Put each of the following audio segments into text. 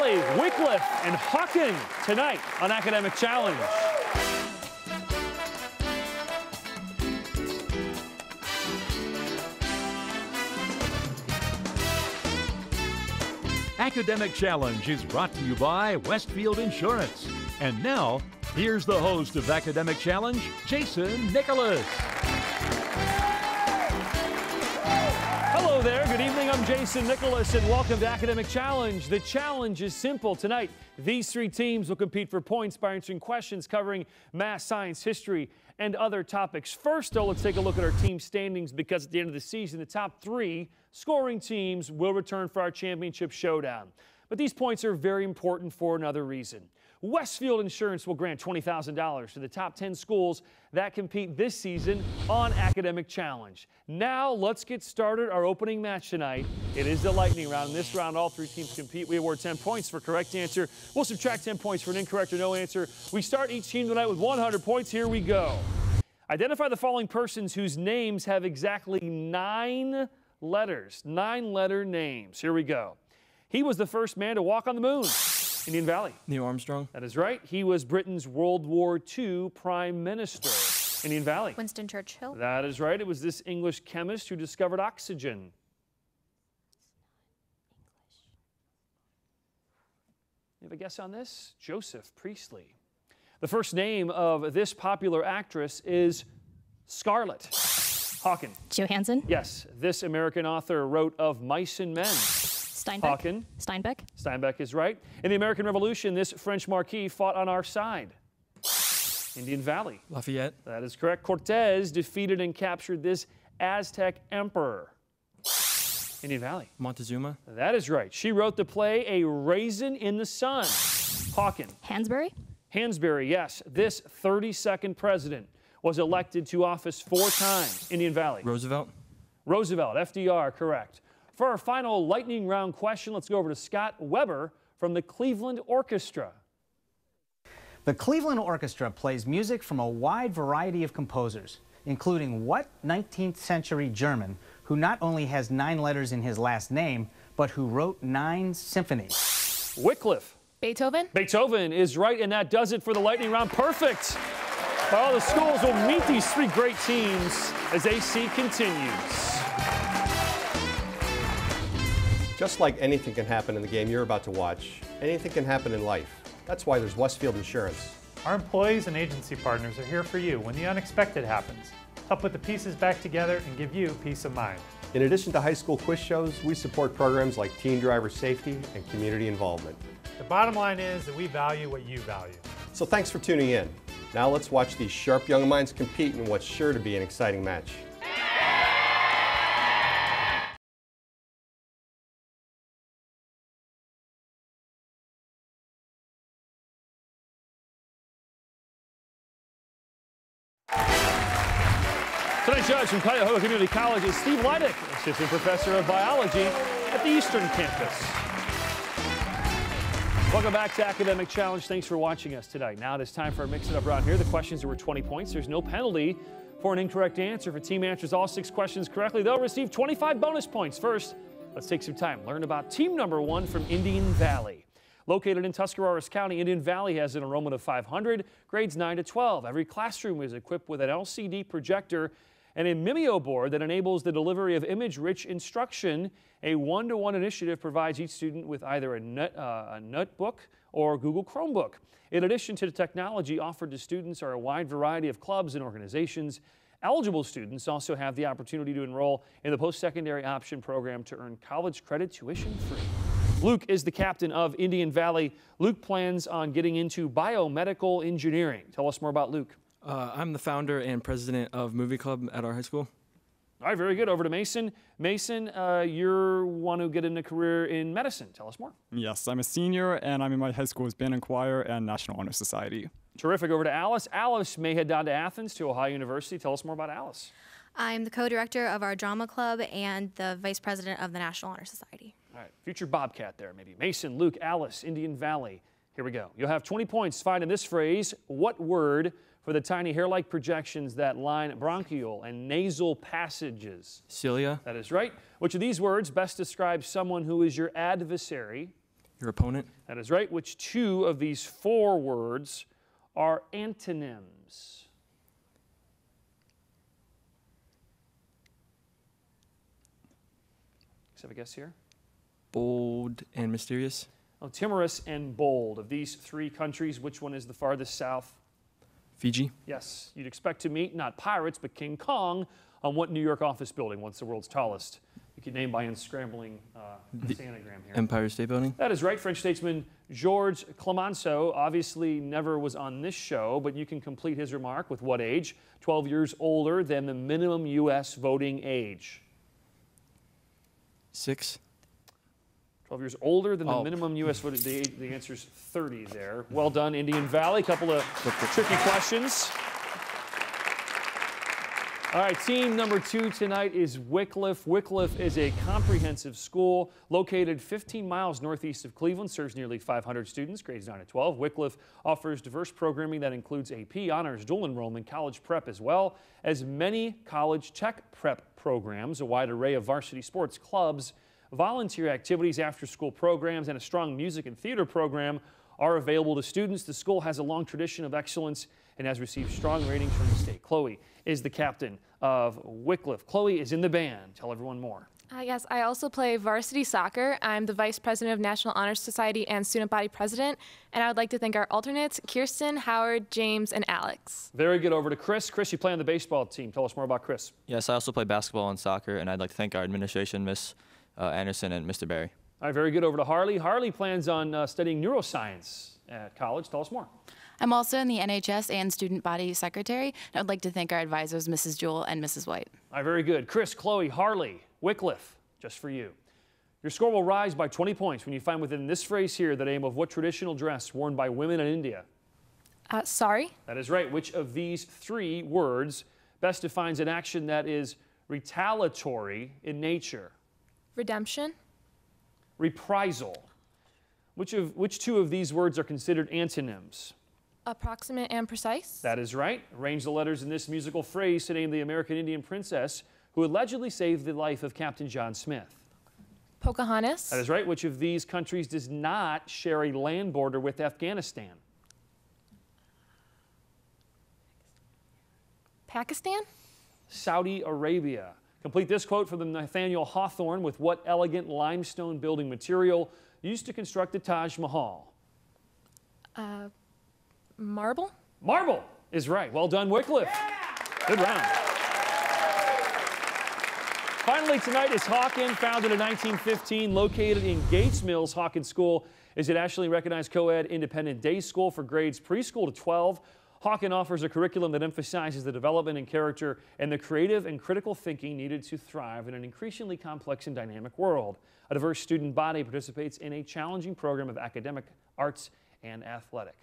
Valley, Wycliffe, and Hawken tonight on Academic Challenge. Academic Challenge is brought to you by Westfield Insurance. And now, here's the host of Academic Challenge, Jason Nicholas. Hello there, good evening, I'm Jason Nicholas and welcome to Academic Challenge. The challenge is simple. Tonight, these three teams will compete for points by answering questions covering math, science, history, and other topics. First, though, let's take a look at our team standings because at the end of the season, the top three scoring teams will return for our championship showdown. But these points are very important for another reason. Westfield Insurance will grant $20,000 to the top 10 schools that compete this season on Academic Challenge. Now, let's get started our opening match tonight. It is the lightning round. In this round, all three teams compete. We award 10 points for correct answer. We'll subtract 10 points for an incorrect or no answer. We start each team tonight with 100 points. Here we go. Identify the following persons whose names have exactly 9 letters. 9-letter names. Here we go. He was the first man to walk on the moon. Indian Valley. Neil Armstrong. That is right. He was Britain's World War II Prime Minister. Indian Valley. Winston Churchill. That is right. It was this English chemist who discovered oxygen. You have a guess on this? Joseph Priestley. The first name of this popular actress is Scarlett. Hawken. Johansson. Yes. This American author wrote of mice and men. Steinbeck. Hawken. Steinbeck. Steinbeck is right. In the American Revolution, this French marquis fought on our side. Indian Valley. Lafayette. That is correct. Cortez defeated and captured this Aztec emperor. Indian Valley. Montezuma. That is right. She wrote the play A Raisin in the Sun. Hawken. Hansberry. Hansberry, yes. This 32nd president was elected to office 4 times. Indian Valley. Roosevelt. Roosevelt, FDR, correct. For our final lightning round question, let's go over to Scott Weber from the Cleveland Orchestra. The Cleveland Orchestra plays music from a wide variety of composers, including what 19th century German who not only has 9 letters in his last name, but who wrote 9 symphonies? Wycliffe. Beethoven. Beethoven is right, and that does it for the lightning round. Perfect. All the schools will meet these 3 great teams as AC continues. Just like anything can happen in the game you're about to watch, anything can happen in life. That's why there's Westfield Insurance. Our employees and agency partners are here for you when the unexpected happens. Help put the pieces back together and give you peace of mind. In addition to high school quiz shows, we support programs like teen driver safety and community involvement. The bottom line is that we value what you value. So thanks for tuning in. Now let's watch these sharp young minds compete in what's sure to be an exciting match. Tonight's judge from Cuyahoga Community College is Steve Leidick, Assistant Professor of Biology at the Eastern Campus. Welcome back to Academic Challenge. Thanks for watching us tonight. Now it is time for a mix-it-up round here. The questions are worth 20 points. There's no penalty for an incorrect answer. If a team answers all 6 questions correctly, they'll receive 25 bonus points. First, let's take some time. Learn about team number 1 from Indian Valley. Located in Tuscarawas County, Indian Valley has an enrollment of 500, grades 9 to 12. Every classroom is equipped with an LCD projector and a Mimeo board that enables the delivery of image-rich instruction. A one-to-one initiative provides each student with either a notebook or Google Chromebook. In addition to the technology offered to students are a wide variety of clubs and organizations. Eligible students also have the opportunity to enroll in the post-secondary option program to earn college credit tuition-free. Luke is the captain of Indian Valley. Luke plans on getting into biomedical engineering. Tell us more about Luke. I'm the founder and president of Movie Club at our high school. All right, very good. Over to Mason. Mason, you want to get in a career in medicine. Tell us more. Yes, I'm a senior, and I'm in my high school's band and choir and National Honor Society. Terrific. Over to Alice. Alice may head down to Athens to Ohio University. Tell us more about Alice. I'm the co-director of our drama club and the vice president of the National Honor Society. All right, future Bobcat there, maybe. Mason, Luke, Alice, Indian Valley. Here we go. You'll have 20 points to find in this phrase. What word for the tiny hair-like projections that line bronchial and nasal passages? Cilia. That is right. Which of these words best describes someone who is your adversary? Your opponent. That is right. Which two of these four words are antonyms? Let's have a guess here. Bold and mysterious. Oh, timorous and bold. Of these three countries, which one is the farthest south? Fiji. Yes, you'd expect to meet not pirates, but King Kong on what New York office building? What's the world's tallest? You could name by unscrambling the anagram here. Empire State Building. That is right. French statesman Georges Clemenceau obviously never was on this show, but you can complete his remark with what age? 12 years older than the minimum U.S. voting age. 6. 12 years older than the minimum U.S. voting. The answer is 30 there. Well done, Indian Valley. Couple of tricky questions. All right, team number 2 tonight is Wycliffe. Wycliffe is a comprehensive school located 15 miles northeast of Cleveland, serves nearly 500 students, grades 9 to 12. Wycliffe offers diverse programming that includes AP, honors, dual enrollment, college prep, as well as many college tech prep programs, a wide array of varsity sports clubs, volunteer activities, after-school programs, and a strong music and theater program are available to students. The school has a long tradition of excellence and has received strong ratings from the state. Chloe is the captain of Wycliffe. Chloe is in the band. Tell everyone more. Yes, I also play varsity soccer. I'm the vice president of National Honor Society and student body president. And I would like to thank our alternates, Kirsten, Howard, James, and Alex. Very good. Over to Chris. Chris, you play on the baseball team. Tell us more about Chris. Yes, I also play basketball and soccer, and I'd like to thank our administration, Miss Anderson and Mr. Barry. All right, very good. Over to Harley. Harley plans on studying neuroscience at college. Tell us more. I'm also in the NHS and student body secretary. I would like to thank our advisors, Mrs. Jewell and Mrs. White. All right, very good. Chris, Chloe, Harley, Wycliffe, just for you. Your score will rise by 20 points when you find within this phrase here the name of what traditional dress worn by women in India. Sorry? That is right. Which of these three words best defines an action that is retaliatory in nature? Redemption. Reprisal. Which two of these words are considered antonyms? Approximate and precise. That is right. Arrange the letters in this musical phrase to name the American Indian princess who allegedly saved the life of Captain John Smith. Pocahontas. That is right. Which of these countries does not share a land border with Afghanistan? Pakistan. Saudi Arabia. Complete this quote from the Nathaniel Hawthorne with what elegant limestone building material used to construct the Taj Mahal? Marble. Marble is right. Well done, Wycliffe. Good round. Finally tonight is Hawken, founded in 1915, located in Gates Mills. Hawken School is a nationally recognized co-ed independent day school for grades preschool to 12. Hawken offers a curriculum that emphasizes the development and character and the creative and critical thinking needed to thrive in an increasingly complex and dynamic world. A diverse student body participates in a challenging program of academic, arts, and athletic.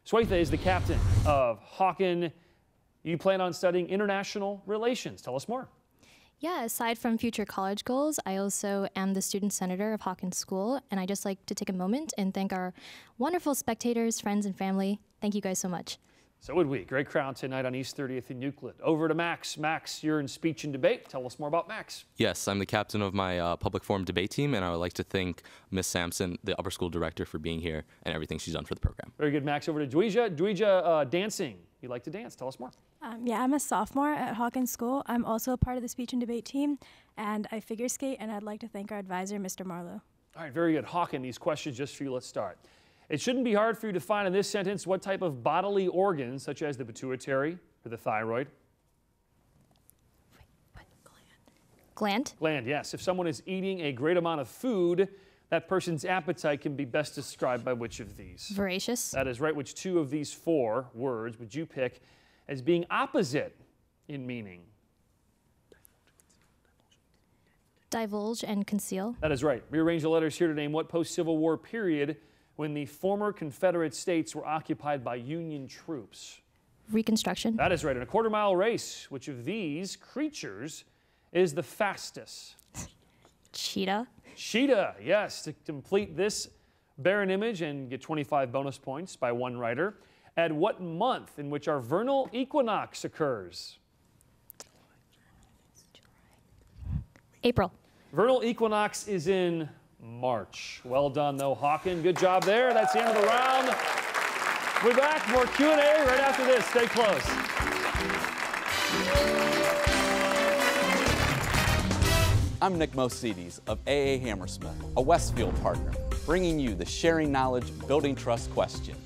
Swetha is the captain of Hawken. You plan on studying international relations. Tell us more. Yeah, aside from future college goals, I also am the student senator of Hawken School, and I'd just like to take a moment and thank our wonderful spectators, friends, and family. Thank you guys so much. So would we. Great crowd tonight on East 30th in Euclid. Over to Max. Max, you're in speech and debate. Tell us more about Max. Yes, I'm the captain of my public forum debate team, and I would like to thank Miss Sampson, the upper school director, for being here and everything she's done for the program. Very good, Max. Over to Dweja. Dweja, dancing. You like to dance. Tell us more. Yeah, I'm a sophomore at Hawken School. I'm also a part of the speech and debate team, and I figure skate, and I'd like to thank our advisor, Mr. Marlowe. All right, very good. Hawken, these questions just for you. Let's start. It shouldn't be hard for you to find in this sentence what type of bodily organ, such as the pituitary or the thyroid. Gland? Gland, yes. If someone is eating a great amount of food, that person's appetite can be best described by which of these? Voracious. That is right. Which two of these four words would you pick as being opposite in meaning? Divulge and conceal. That is right. Rearrange the letters here to name what post-Civil War period when the former Confederate states were occupied by Union troops. Reconstruction. That is right. In a quarter-mile race, which of these creatures is the fastest? Cheetah. Cheetah, yes. To complete this barren image and get 25 bonus points by one writer, add what month in which our vernal equinox occurs? April. Vernal equinox is in March. Well done, though, Hawken. Good job there. That's the end of the round. We're back. More Q&A right after this. Stay close. I'm Nick Mosides of AA Hammersmith, a Westfield partner, bringing you the Sharing Knowledge, Building Trust question.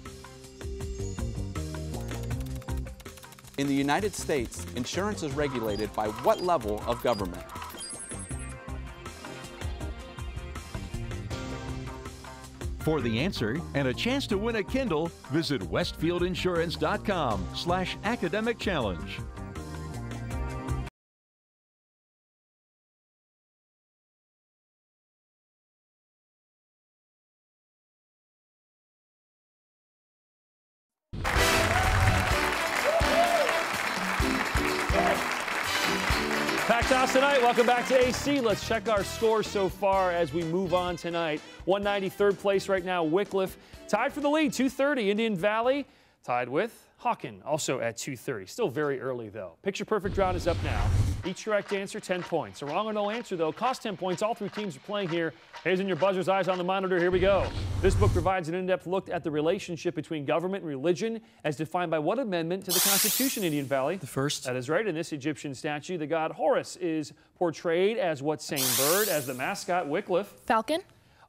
In the United States, insurance is regulated by what level of government? For the answer and a chance to win a Kindle, visit westfieldinsurance.com/academic challenge. Packed house tonight. Welcome back to AC. Let's check our scores so far as we move on tonight. 190, third place right now. Wycliffe tied for the lead, 230. Indian Valley tied with Hawken, also at 230. Still very early, though. Picture Perfect round is up now. Each correct answer, 10 points. A wrong or no answer, though, costs 10 points. All three teams are playing here. Here's in your buzzers, eyes on the monitor. Here we go. This book provides an in-depth look at the relationship between government and religion as defined by what amendment to the Constitution, Indian Valley? The first. That is right. In this Egyptian statue, the god Horus is portrayed as what same bird as the mascot, Wycliffe? Falcon.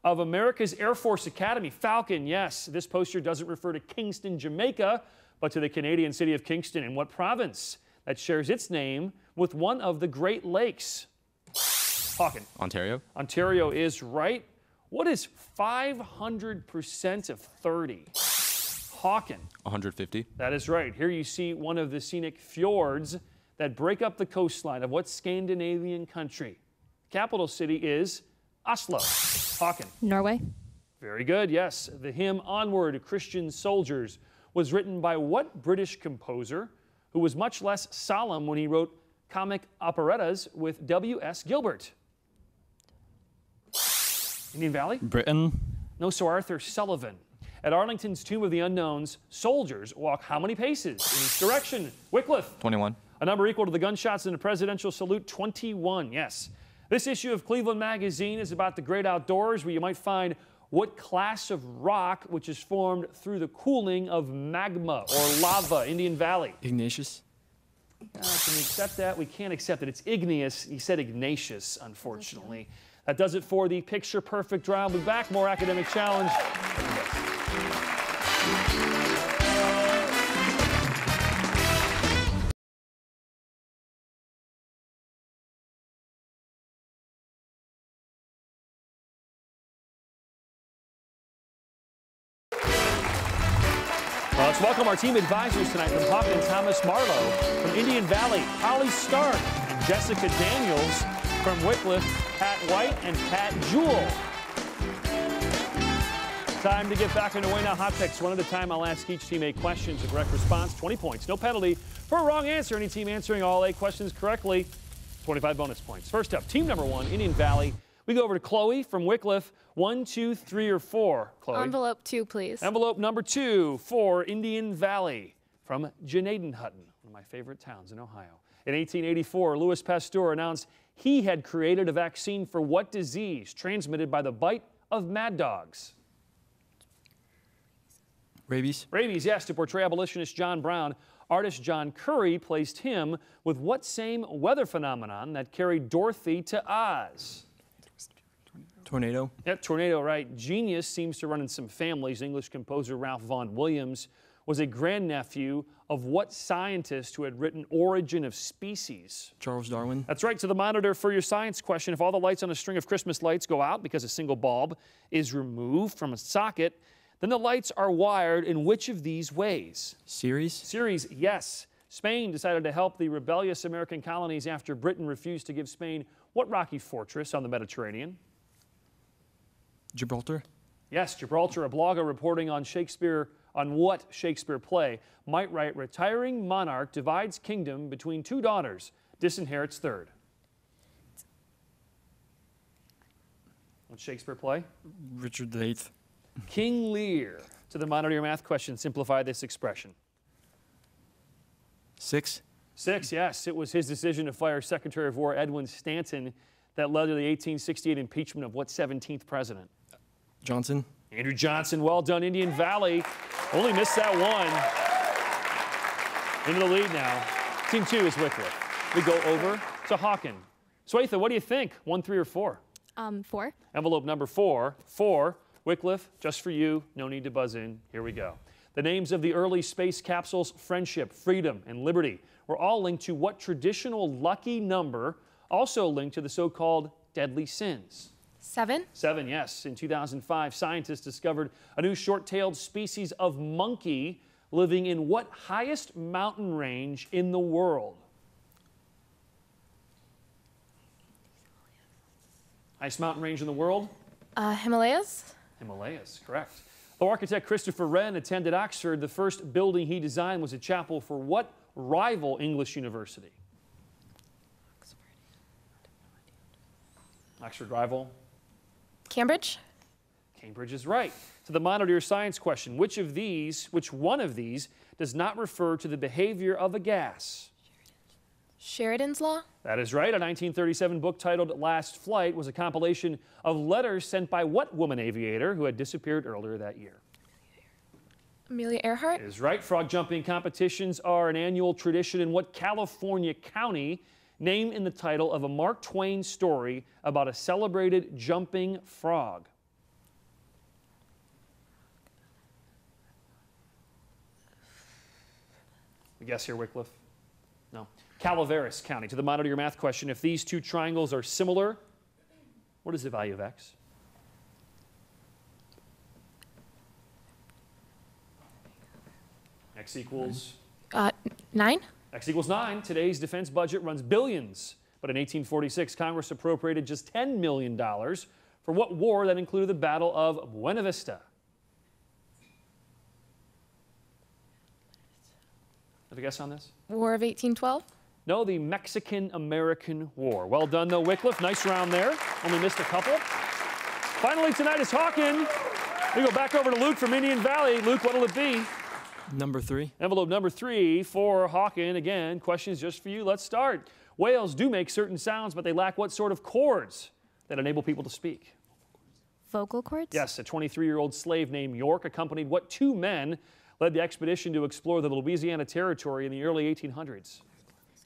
Of America's Air Force Academy, Falcon, yes. This poster doesn't refer to Kingston, Jamaica, but to the Canadian city of Kingston. In what province that shares its name with one of the Great Lakes? Hawken. Ontario. Ontario is right. What is 500% of 30? Hawken. 150. That is right. Here you see one of the scenic fjords that break up the coastline of what Scandinavian country? Capital city is Oslo. Hawken. Norway. Very good, yes. The hymn Onward, Christian Soldiers was written by what British composer who was much less solemn when he wrote comic operettas with W.S. Gilbert? Indian Valley? Britain. No, Sir Arthur Sullivan. At Arlington's Tomb of the Unknowns, soldiers walk how many paces in each direction? Wycliffe. 21. A number equal to the gunshots in a presidential salute, 21, yes. This issue of Cleveland Magazine is about the great outdoors, where you might find what class of rock which is formed through the cooling of magma or lava, Indian Valley? Igneous. Can we accept that? We can't accept it. It's igneous. He said igneous, unfortunately. That does it for the Picture Perfect round. We'll be back. More Academic Challenge. Let's welcome our team advisors tonight from Hawken, Thomas Marlowe, from Indian Valley, Holly Stark, and Jessica Daniels, from Wycliffe, Pat White and Pat Jewell. Time to get back underway now. Hot picks. One at a time, I'll ask each team 8 questions. A correct response, 20 points. No penalty for a wrong answer. Any team answering all 8 questions correctly, 25 bonus points. First up, team number 1, Indian Valley. We go over to Chloe from Wycliffe. 1, 2, 3, or 4, Chloe? Envelope 2, please. Envelope number 2 for Indian Valley from Janaden Hutton, one of my favorite towns in Ohio. In 1884, Louis Pasteur announced he had created a vaccine for what disease transmitted by the bite of mad dogs? Rabies. Rabies, yes. To portray abolitionist John Brown, artist John Curry placed him with what same weather phenomenon that carried Dorothy to Oz? Tornado. Yep, tornado, right. Genius seems to run in some families. English composer Ralph Vaughan Williams was a grandnephew of what scientist who had written Origin of Species? Charles Darwin. That's right. To the monitor for your science question. If all the lights on a string of Christmas lights go out because a single bulb is removed from a socket, then the lights are wired in which of these ways? Series. Series, yes. Spain decided to help the rebellious American colonies after Britain refused to give Spain what rocky fortress on the Mediterranean? Gibraltar. Yes, Gibraltar. A blogger reporting on what Shakespeare play might write, retiring monarch divides kingdom between 2 daughters, disinherits third. What Shakespeare play? Richard VIII. King Lear. To the monitor, your math question, simplify this expression. 6. 6, yes. It was his decision to fire Secretary of War Edwin Stanton that led to the 1868 impeachment of what 17th president? Johnson. Andrew Johnson. Well done, Indian Valley. Only missed that one. Into the lead now. Team 2 is Wycliffe. We go over to Hawken. Swatha, what do you think? 1, 3, or 4? 4. Envelope number 4. 4. Wycliffe, just for you. No need to buzz in. Here we go. The names of the early space capsules, Friendship, Freedom, and Liberty, were all linked to what traditional lucky number, also linked to the so-called deadly sins? 7. 7, yes. In 2005, scientists discovered a new short-tailed species of monkey living in what highest mountain range in the world? Highest mountain range in the world? Himalayas? Himalayas, correct. Though architect Christopher Wren attended Oxford, the first building he designed was a chapel for what rival English university? Oxford rival? Cambridge? Cambridge is right. To the Monitor Your Science question, which one of these does not refer to the behavior of a gas? Sheridan's Law? That is right. A 1937 book titled Last Flight was a compilation of letters sent by what woman aviator who had disappeared earlier that year? Amelia Earhart? That is right. Frog jumping competitions are an annual tradition in what California county? Name in the title of a Mark Twain story about a celebrated jumping frog. A guess here, Wycliffe? No. Calaveras County. To the Monitor Your Math question, if these two triangles are similar, what is the value of x? X equals? 9. X equals 9. Today's defense budget runs billions, but in 1846, Congress appropriated just $10 million for what war that included the Battle of Buena Vista? Have a guess on this? War of 1812? No, the Mexican-American War. Well done, though, Wycliffe. Nice round there. Only missed a couple. Finally tonight is Hawken. We go back over to Luke from Indian Valley. Luke, what'll it be? Number 3. Envelope number 3 for Hawken. Again, questions just for you. Let's start. Whales do make certain sounds, but they lack what sort of cords that enable people to speak? Vocal cords? Yes, a 23-year-old slave named York accompanied what 2 men led the expedition to explore the Louisiana Territory in the early 1800s?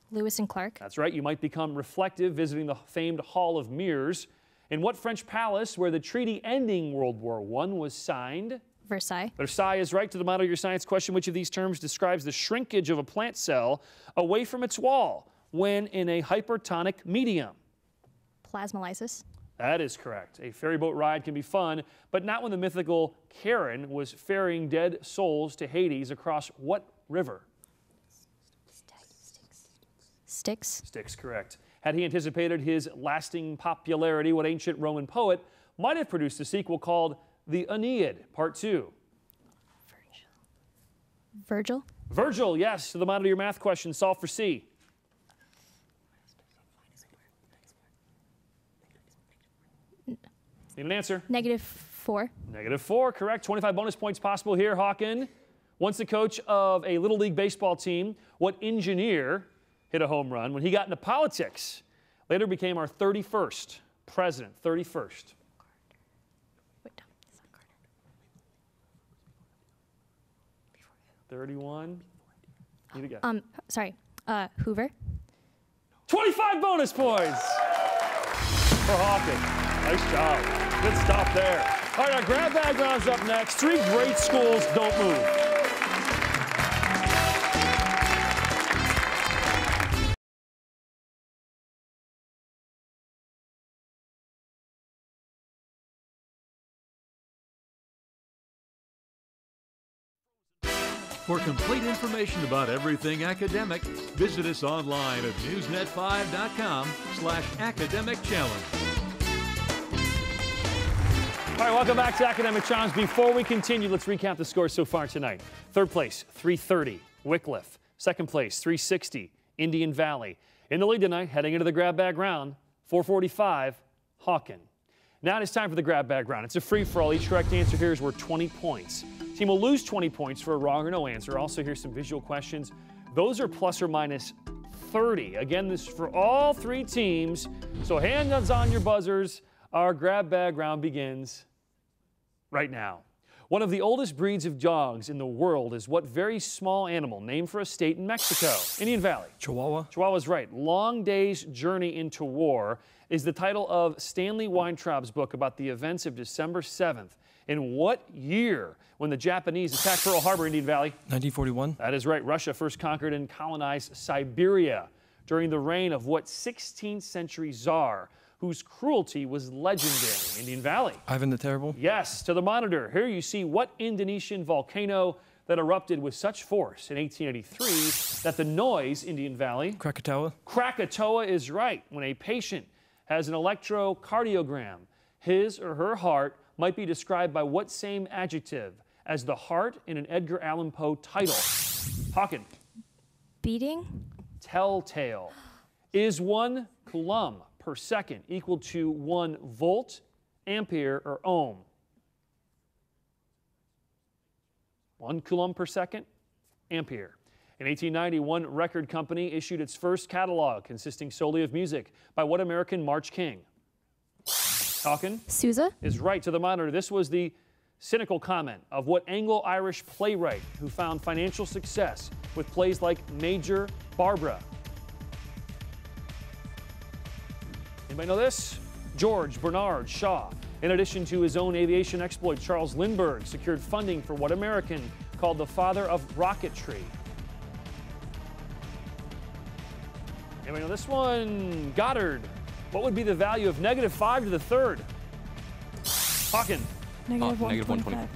Lewis and Clark. That's right. You might become reflective visiting the famed Hall of Mirrors. In what French palace where the treaty ending World War I was signed? Versailles. Versailles is right. To the Monitor Your Science question, which of these terms describes the shrinkage of a plant cell away from its wall when in a hypertonic medium? Plasmolysis. That is correct. A ferry boat ride can be fun, but not when the mythical Charon was ferrying dead souls to Hades across what river? Styx. Styx, correct. Had he anticipated his lasting popularity, what ancient Roman poet might have produced a sequel called The Aeneid, Part 2? Virgil. Virgil, yes. To the Monitor Your Math question, solve for C. Need an answer? -4. -4, correct. 25 bonus points possible here, Hawken. Once the coach of a Little League baseball team, what engineer hit a home run when he got into politics? Later became our 31st president. 31st. 31. Need a guess. Sorry. Hoover. 25 bonus points for Hawken. Nice job. Good stop there. All right, our grab bag round's up next. 3 great schools. Don't move. For complete information about everything academic, visit us online at newsnet5.com/academic-challenge. All right, welcome back to Academic Challenge. Before we continue, let's recap the scores so far tonight. Third place, 330, Wycliffe. Second place, 360, Indian Valley. In the lead tonight, heading into the grab bag round, 445, Hawken. Now it's time for the grab bag round. It's a free-for-all. Each correct answer here is worth 20 points. Team will lose 20 points for a wrong or no answer. Also, here's some visual questions. Those are plus or minus 30. Again, this is for all three teams. So hands on your buzzers. Our grab bag round begins right now. One of the oldest breeds of dogs in the world is what very small animal named for a state in Mexico? Indian Valley. Chihuahua. Chihuahua's right. Long Day's Journey into War is the title of Stanley Weintraub's book about the events of December 7th. In what year when the Japanese attacked Pearl Harbor, Indian Valley? 1941. That is right. Russia first conquered and colonized Siberia during the reign of what 16th century czar whose cruelty was legendary? Indian Valley. Ivan the Terrible. Yes, to the monitor. Here you see what Indonesian volcano that erupted with such force in 1883 that the noise, Indian Valley. Krakatoa. Krakatoa is right. When a patient has an electrocardiogram, his or her heart might be described by what same adjective as the heart in an Edgar Allan Poe title? Hawken. Beating. Telltale. Is 1 coulomb per second equal to 1 volt, ampere, or ohm? 1 coulomb per second, ampere. In 1890, one record company issued its first catalog consisting solely of music by what American March King? Hawken? Sousa. Is right to the monitor. This was the cynical comment of what Anglo-Irish playwright who found financial success with plays like Major Barbara? Anybody know this? George Bernard Shaw. In addition to his own aviation exploits, Charles Lindbergh secured funding for what American called the father of rocketry? Anybody know this one? Goddard. What would be the value of -5 to the third? Hawken. Negative Negative 125.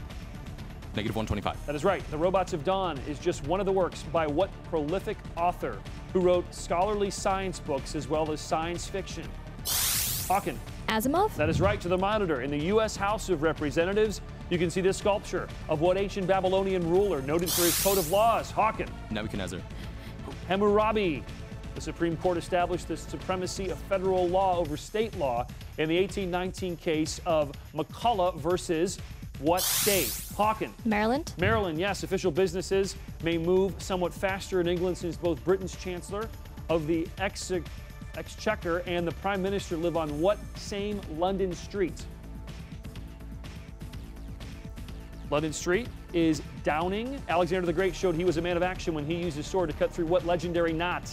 Negative 125. That is right. The Robots of Dawn is just one of the works by what prolific author who wrote scholarly science books as well as science fiction? Hawken. Asimov. That is right to the monitor. In the U.S. House of Representatives, you can see this sculpture of what ancient Babylonian ruler noted for his code of laws? Hawken. Nebuchadnezzar. Hammurabi. The Supreme Court established the supremacy of federal law over state law in the 1819 case of McCullough versus what state? Hawken. Maryland. Maryland, yes. Official businesses may move somewhat faster in England since both Britain's Chancellor of the Exchequer and the Prime Minister live on what same London street? London Street is Downing. Alexander the Great showed he was a man of action when he used his sword to cut through what legendary knot?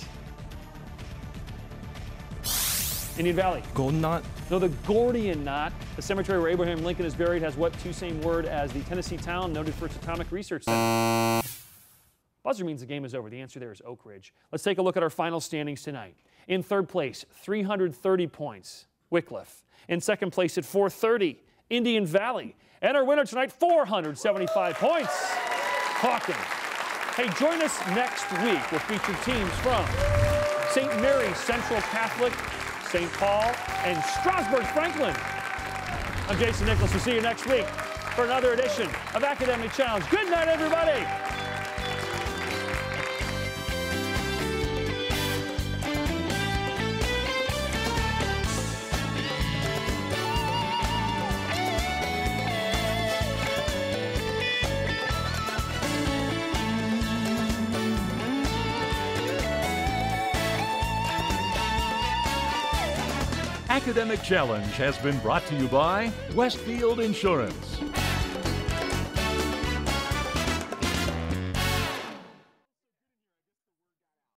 Indian Valley. Golden Knot. No, the Gordian Knot. The cemetery where Abraham Lincoln is buried has what two same word as the Tennessee town noted for its atomic research center? Buzzer means the game is over. The answer there is Oak Ridge. Let's take a look at our final standings tonight. In third place, 330 points, Wycliffe. In second place at 430, Indian Valley. And our winner tonight, 475 points, Hawken. Hey, join us next week. We'll feature teams from St. Mary's Central Catholic, St. Paul, and Strasburg Franklin. I'm Jason Nicholas. We'll see you next week for another edition of Academic Challenge. Good night, everybody. Academic Challenge has been brought to you by Westfield Insurance.